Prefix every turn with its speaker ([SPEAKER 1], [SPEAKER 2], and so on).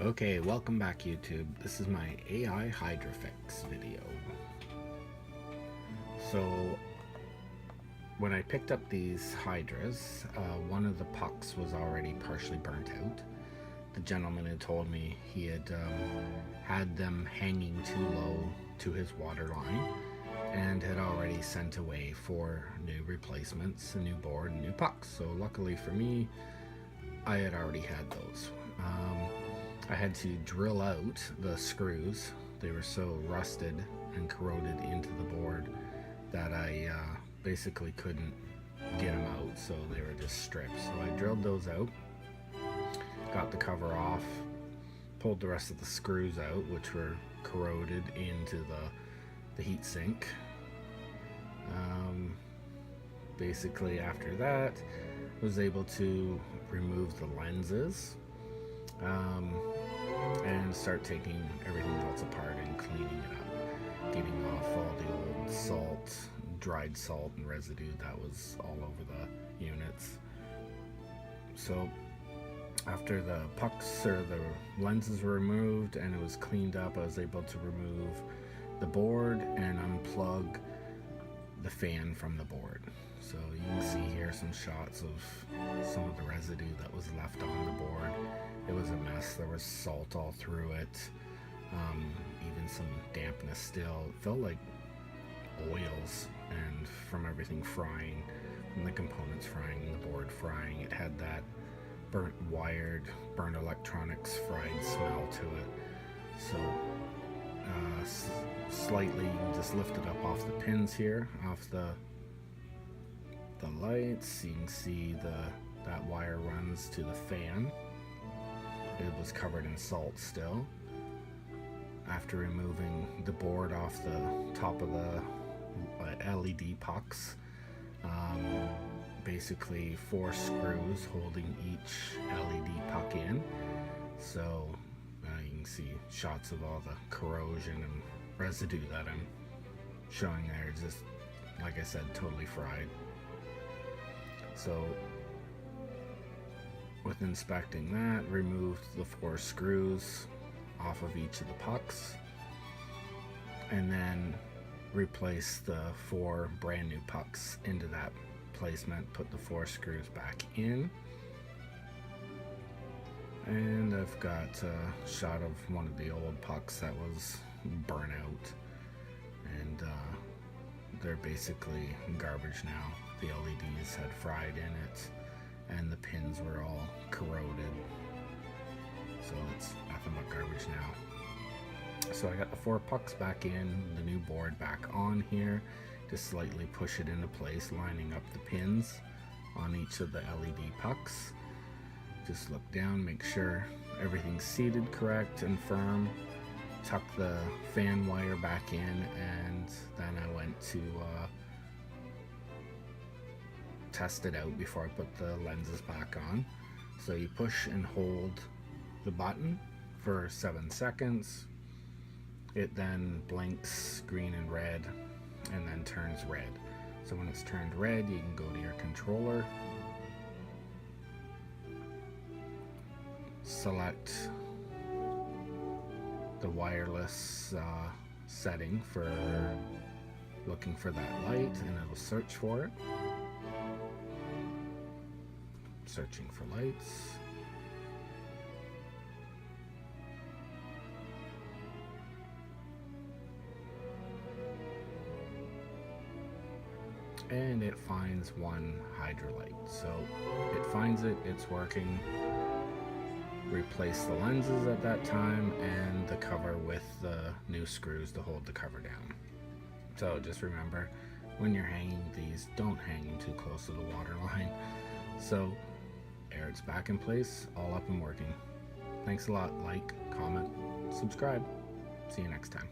[SPEAKER 1] Okay, welcome back YouTube. This is my AI Hydra Fix video. So, when I picked up these Hydras, one of the pucks was already partially burnt out. The gentleman had told me he had them hanging too low to his water line and had already sent away for new replacements, a new board, and new pucks. So luckily for me, I had already had those. I had to drill out the screws. They were so rusted and corroded into the board that I basically couldn't get them out, so they were just strips. So I drilled those out, got the cover off, pulled the rest of the screws out, which were corroded into the heat sink. Basically after that, was able to remove the lenses and start taking everything else apart and cleaning it up, getting off all the old salt, dried salt and residue that was all over the units. So after the pucks or the lenses were removed and it was cleaned up, I was able to remove the board and unplug the fan from the board. So you can see here some shots of some of the residue that was left on the board. It was a mess. There was salt all through it, even some dampness still. It felt like oils, and from everything frying, from the components frying, the board frying, it had that burnt wired, burnt electronics fried smell to it. So slightly, you can just lift it up off the pins here, off the lights. You can see that wire runs to the fan. It was covered in salt still. After removing the board off the top of the LED pucks, basically 4 screws holding each LED puck in. So you can see shots of all the corrosion and residue that I'm showing there. Just like I said, totally fried. So with inspecting that, removed the 4 screws off of each of the pucks and then replaced the 4 brand new pucks into that placement, put the 4 screws back in. And I've got a shot of one of the old pucks that was burnt out, and they're basically garbage now. The LEDs had fried in it and the pins were all corroded, so it's nothing but garbage now. So I got the 4 pucks back in, the new board back on here, just slightly push it into place, lining up the pins on each of the LED pucks. Just look down, make sure everything's seated correct and firm, tuck the fan wire back in, and then I went to test it out before I put the lenses back on. So you push and hold the button for 7 seconds. It then blinks green and red and then turns red. So when it's turned red, you can go to your controller, select the wireless setting for looking for that light, and it'll search for it. Searching for lights. And it finds one Hydra light. So it finds it, it's working. Replace the lenses at that time and the cover with the new screws to hold the cover down. So just remember, when you're hanging these, don't hang them too close to the water line. So there, it's back in place, all up and working. Thanks a lot. Like, comment, subscribe. See you next time.